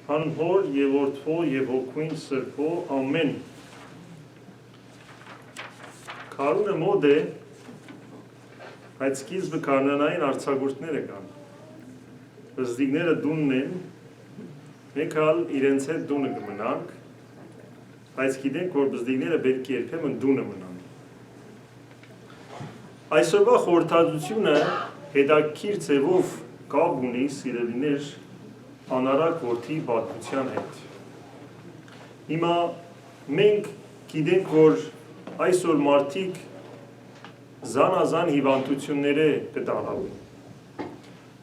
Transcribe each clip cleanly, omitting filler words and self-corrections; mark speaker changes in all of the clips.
Speaker 1: Անհոր եւ Որդվո եւ Հոգին Սրբո ամեն Քարունը մոդ է այդ սկիզբը կանանային արձակուրդները կան բզդիգները դունն են մեկ հալ իրենց հետ դունը կմնանք բայց գիտենք որ բզդիգները պետք է երբեմն դունը մնան այսօրվա խորհրդածությունը հետաքրքիր ձևով կապ ունի սիրելիներ անարակ որդի պատմության հետ։ Հիմա մենք գիտենք, որ այսօր մարդիկ զանազան հիվանդությունները կտարավեն։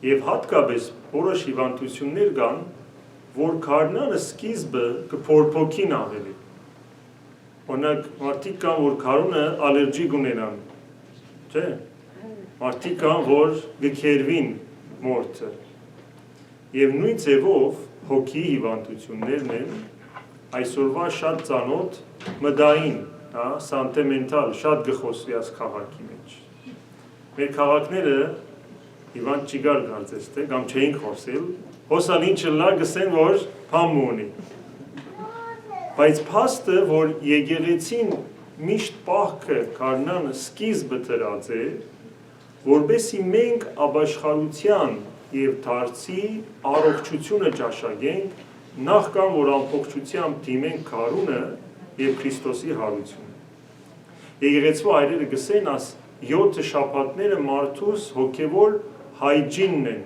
Speaker 1: Եվ հատկապես որոշ հիվանդություններ կան, որ քարնանը սկիզբը կփորփոքին ավելի։ Օրինակ մարդիկ կան, որ քարունը ալերգիկ ունենան, չէ՞։ Մարդիկ կան, որ կքերվին մորթը։ Եվ նույն ձևով հոգի հիվանդություններն են այսօրվա շատ ծանոթ մտային, սանտիմենտալ, շատ գխոսվի այս քաղաքի մեջ։ Մեր քաղաքները հիվանդ չգար կարծես թե, կամ չէին խոսել, հոսալ ինչը լա գսեն, որ փամ ունի։ Բայց փաստը, որ եկեղեցին միշտ պահքը քարնանը սկիզբը դրած է, որպեսզի մենք ապաշխարության և դարձի առողջությունը ճաշակենք, նախքան որ ամբողջությամբ դիմենք քարունը և Քրիստոսի հարությունը։ Եկեղեցու այրերը գսեն աս 7 շաբաթները մարդուս հոգևոր հայջինն են,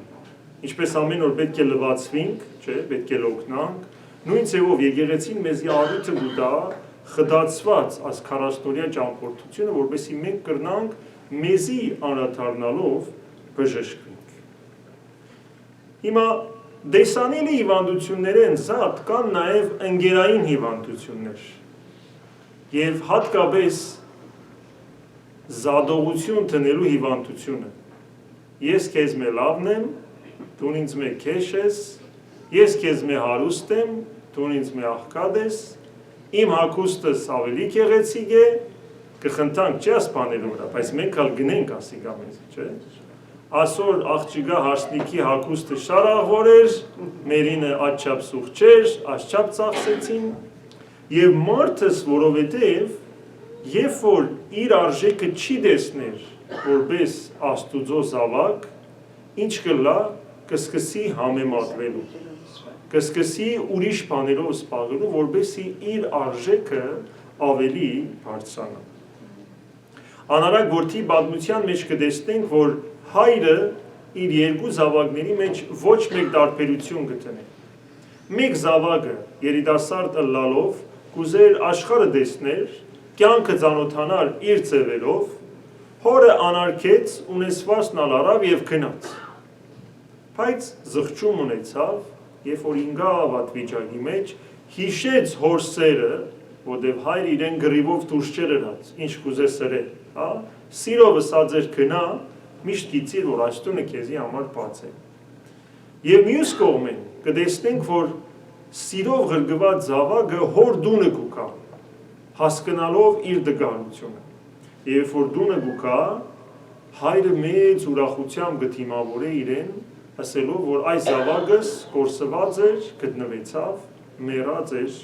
Speaker 1: ինչպես ամեն օր պետք է լվացվենք, չէ, պետք է լօգնանք, նույն ձևով եկեղեցին մեզի առիթը կտա խդացված աս 40-օրյա ճամփորդությունը, որպեսզի մենք կրնանք մեզի անդրադառնալով բժշկվենք։ Հիմա դեսանելի հիվանդությունները են զատ կան նաև ընկերային հիվանդություններ և հատկապես զադողություն տնելու հիվանդությունը։ Ես քեզ մե լավն եմ, դու ինձ մե քեշ ես, ես քեզ մե հարուստ եմ, դու ինձ մե աղքատ ես, իմ հագուստս ավելի գեղեցիկ է, կխնդանք չէ ասպանելու վրա, բայց մենք ալ գնենք ասիկա մեզ, չէ։ Ասոր աղջիկա հարսնիքի հագուստը շարաղվոր էր, մերինը աչչապ սուղ չէր, աչչապ ծախսեցին, և մարդս, որովհետև, երբ որ իր արժեքը չի դեսներ, որպես աստուծո զավակ, ինչ կլա, կսկսի համեմատվելու, կսկսի ուրիշ բաներով սպաղելու, որպեսզի իր արժեքը ավելի բարձրանա։ Անարակ որդի պատմության մեջ կտեսնենք, որ հայրը իր երկու զավակների մեջ ոչ մեկ տարբերություն գտնի։ Մեկ զավակը երիտասարդ ըլլալով կուզեր աշխարհը տեսներ, կյանքը ծանոթանար իր ձևերով, հորը անարգեց, ունեցվածքն առավ և գնաց։ Բայց զղջում ունեցավ, երբ որ ինգավ այդ վիճակի մեջ, հիշեց հոր սերը, որտև հայրը իրեն գրիվով դուրս չէր ըրած, ինչ կուզե սրել, սիրով ըսած էր գնա, միշտ գիտիր, որ աչտունը քեզի համար բաց է։ Եվ մյուս կողմեն կտեսնենք, որ սիրով ղրգված զավակը հոր դունը կուկա, հասկանալով իր դգարությունը։ Եվ որ դունը կուկա, հայրը մեծ ուրախությամբ գտիմավոր է իրեն, ասելով, որ այս զավակս կորսված էր, գտնվեցավ, մեռած էր,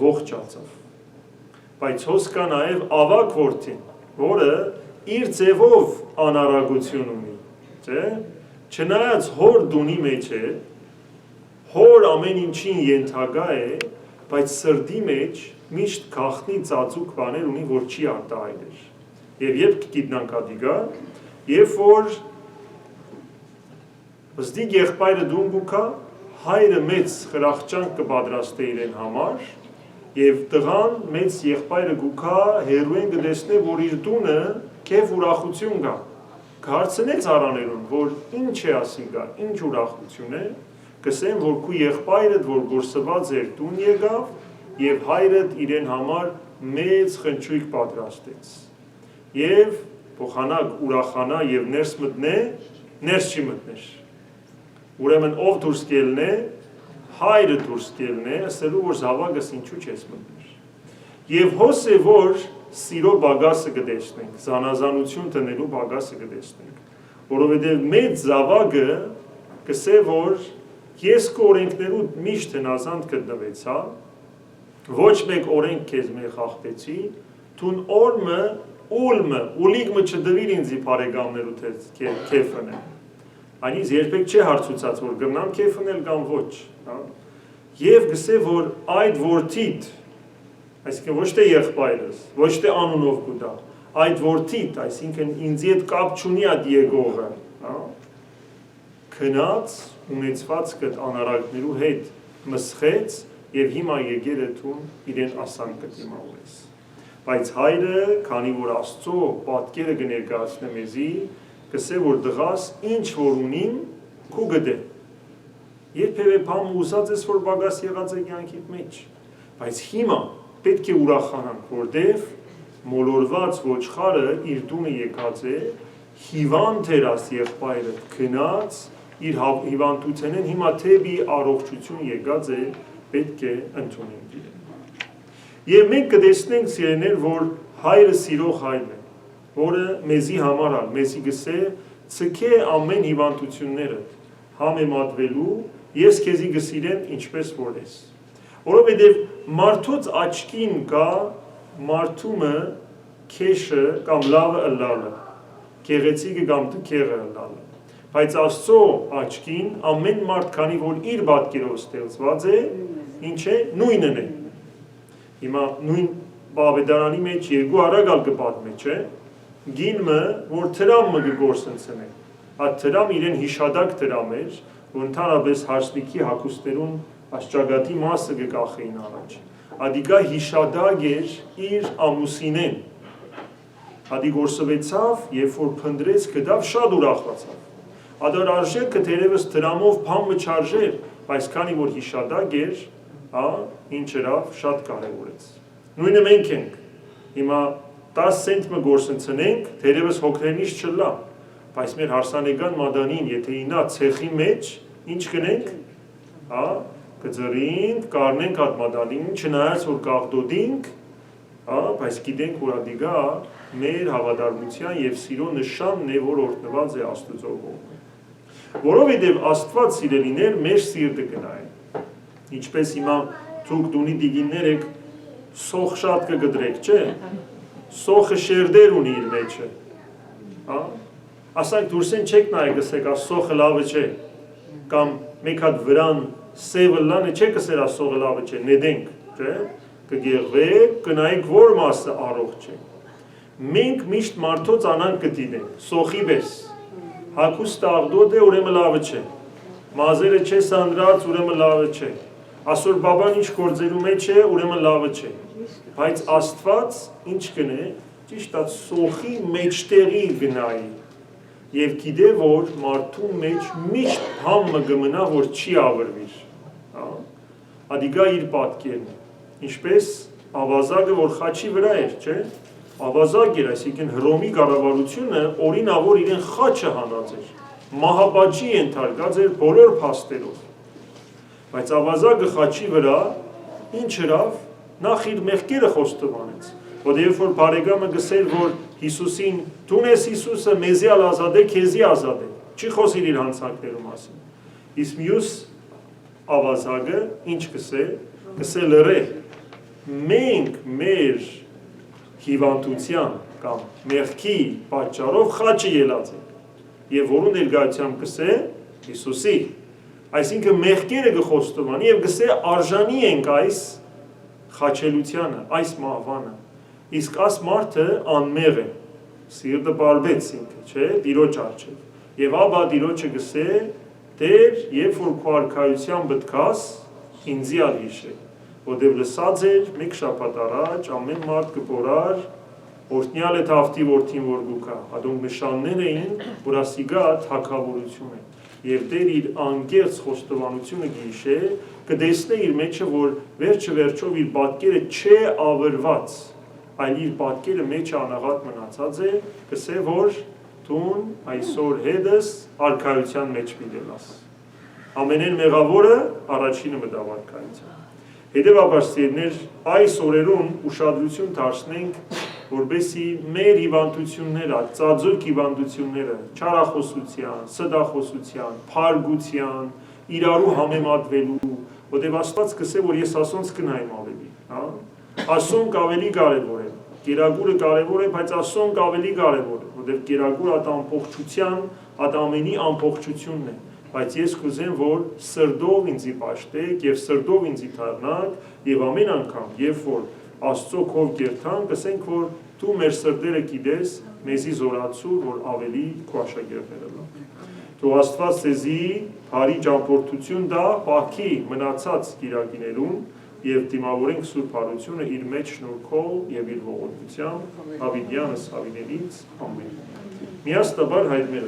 Speaker 1: ողջացավ։ Բայց հոս կա նաև ավակ որդին, որը իր ձևով անարագություն ունի, չէ, չնայած հոր դունի մեջ է, հոր ամեն ինչին ենթակա է, բայց սրդի մեջ միշտ գաղտնի ծածուկ բաներ ունի, որ չի արտահայտել։ Եվ երբ գիտնանք ադիգա, երբ որ վզդիկ եղբայրը դուն գուքա, հայրը մեծ խրախճանք կպատրաստե իրեն համար, և տղան մեծ եղբայրը գուքա հերուեն կտեսնե, որ իր տունը քեվ ուրախություն կա, կհարցնեց արաներուն, որ ինչ է ասին կա, ինչ ուրախություն է, կսեն, որ քու եղբայրդ, որ գործված էր տուն եկավ, և հայրդ իրեն համար մեծ խնչույք պատրաստեց։ Եվ փոխանակ ուրախանա և ներս մտնե, ներս չի մտներ։ Ուրեմն ով դուրս կելնե, հայրը դուրս կելնե, ասելու, որ զավակս ինչու չես մտներ։ Եվ հոս է, որ սիրո բագասը կտեսնենք, զանազանություն տնելու բագասը կտեսնենք, որովհետև մեծ զավակը կսե, որ ես քո օրենքներու միշտ հնազանդ գտնվեցա, ոչ մեկ օրենք քեզ մեր խախտեցի, թուն օրմը, ուլիգմը չդվիր ինձի բարեկամներու քեֆն է։ Այնից երբեք չի հարցուցած, որ գնամ քեֆն էլ կամ ոչ, եւ գսե որ այդ որդիդ, այսինքն ոչ թե եղբայրս, ոչ թե անունով կուտա, այդ որդիդ, այսինքն ինձի հետ կապ չունի այդ եկողը, քնած ունեցված կդ անարակներու հետ մսխեց եւ հիմա եկեր է թուն իրեն ասան կդիմավորես։ Բայց հայրը, քանի որ Աստծո պատկերը կներկայացնե մեզի, կսե որ դղաս ինչ որ ունիմ քու գդե։ Երբևէ բան ուզած ես որ բագաս եղած է կյանքիդ մեջ, բայց հիմա պետք է ուրախանանք, որտեվ մոլորված ոչխարը իր տունը եկած է, հիվանդ էր աս եղբայրը գնաց, իր հիվանդութենեն հիմա թեպի առողջություն եկած է, պետք է ընդունենք իրեն։ Եվ մենք կտեսնենք սիրեներ, որ հայրը սիրող հայրն է, որը մեզի համար ալ, մեզի գսե ցկե ամեն հիվանդությունները համեմատվելու, ես քեզի գսիրեմ ինչպես որ ես։ Որովհետև մարդոց աչքին կա մարդումը քեշը կամ լավը ըլլալը, գեղեցիկը կամ տքեղը ըլլալը։ Բայց Աստծո աչքին ամեն մարդ, քանի որ իր պատկերով ստեղծված է, ինչ է, նույնն է։ Հիմա նույն Բավեդարանի մեջ երկու արագալ կպատմի, չէ, գինը, որ թրամը կգործընծնե, այդ թրամ իրեն հիշադակ թրամ էր, որ ընդհանրապես հարսնիքի հագուստերուն աշճագատի մասը կկախեին առաջ։ Ադիգա հիշադակ էր իր ամուսինեն, ադի գործվեցավ, երբ որ փնդրեց, կդավ շատ ուրախացավ։ Ադար արժեքը թերևս թրամով փամը չարժեր, բայց քանի որ հիշադակ էր, ինչ երավ շատ կարևորեց։ Նույնը մենք ենք, հիմա 10 սենտը գործընծնենք, թերևս հոգրենից չլա, բայց մեր հարսանեկան մադանին, եթե ինա ցեխի մեջ, ինչ կնենք, կձրինք, կարնենք այդ մադանին, չնայած որ կաղդոդինք, բայց գիտենք որ ադիգա մեր հավատարմության եւ սիրո նշանն է, որ օրտնված է Աստծո կողմը։ Որովհետև Աստված սիրելիներ մեր սիրտը կնայեն։ Ինչպես հիմա դուք դունի դիգիններ եք սոխ շատ կգդրեք, չէ։ Սոխը շերդեր ունի իր մեջը։ Ասենք դուրսեն չեք նայեք, գսեք, սոխը լավը չէ։ Կամ մեկ հատ վրան սևը լանը չեք ասել, սոխը լավը չէ, նեդենք, չէ։ Կգեղվեք, կնայեք որ մասը առողջ է։ Մենք միշտ մարդոց անանք կդինենք, սոխի պես։ Հագուստը աղդոտ է, ուրեմն լավը չէ։ Մազերը չէ սանդրած, ուրեմն լավը չէ։ Ասոր բաբան ինչ գործելու մեջ է, ուրեմն լավը չէ։ Բայց Աստված ինչ կնե, ճիշտ այդ սոխի մեջտեղի գնայի։ Եվ գիտե որ մարդու մեջ միշտ համը կմնա, որ չի ավրվիր։ Ադիգա իր պատկերն է։ Ինչպես ավազակը, որ խաչի վրա էր, չէ։ Ավազակ էր, այսինքն Հռոմի կառավարությունը օրինավոր իրեն խաչը հանած էր, մահապատժի ենթարկած էր բոլոր փաստերով։ Բայց ավազակը խաչի վրա ինչ հրավ, նախ իր մեղքերը խոստովանեց, որտեղ որ բարեկամը գսել, որ Հիսուսին դու ես Հիսուսը, մեզի ազատ է, քեզի ազատ է, չի խոսիր իր հանցանքներու մասին։ Իսկ մյուս ավազակը ինչ գսել լրե, մենք մեր հիվանդության կամ մեղքի պատճառով խաչը ելած ենք եւ որու ներկայությամբ կսե Հիսուսի, այսինքն մեղքերը կխոստովանի եւ կսե արժանի ենք այս խաչելությանը, այս մահվանը, իսկ այս մարդը անմեղ է, սիրտը բարբեց ինքը, չէ, Տիրոջ առջև եւ աբա Տիրոջը կսե Տեր, երբ որ քո արքայության բտկաս ինձի ալ հիշե, որտեղ լսած էր մեկ շաբաթ առաջ ամեն մարդ կփորար օրտնյալ է թավտի որդին որ գուքա, հատոնք նշաններ էին, որ ասիգա թագավորություն է, եւ Տեր իր անկեղծ խոստովանությունը գիշե, կտեսնե իր մեջը, որ վերջը վերջով իր պատկերը չէ ավրված, այլ իր պատկերը մեջը անաղատ մնացած է, կսե որ տուն այսօր հետս արքայության մեջ պիտելաս։ Ամենեն մեղավորը առաջինը մտավարքայության։ Հետևաբար սիրներ, այս օրերուն ուշադրություն դարձնենք, որբեսի մեր հիվանդությունները, ծածուկ հիվանդությունները, չարախոսության, սդախոսության, փարգության իրարու համեմատվելու, որտեղ Աստված կսե, որ ես ասոնց կնայեմ ավելի, հա։ Ասոնք ավելի կարևոր է, կերակուրը կարևոր է, բայց ասոնք ավելի կարևոր է, որտեղ կերակուրը այդ ամբողջության, այդ ամենի ամբողջությունն է, բայց ես կուզեմ, որ սրդով ինձի պաշտեք եւ սրդով ինձի թարնաք եւ ամեն անգամ, երբ որ Աստծո քով կերտան, կսենք, որ դու մեր սրտերը գիտես, մեզի զորացու, որ ավելի քո աշակերտները լավ։ Թող Աստված ձեզի բարի ճամփորդություն տա պահքի մնացած կիրակիներուն եւ դիմավորենք Սուրբ Հարությունը իր մեջ շնորհքով եւ իր ողորմությամբ, հավիտյանս հավինելից, ամեն։ Միաստաբար հայտնվելը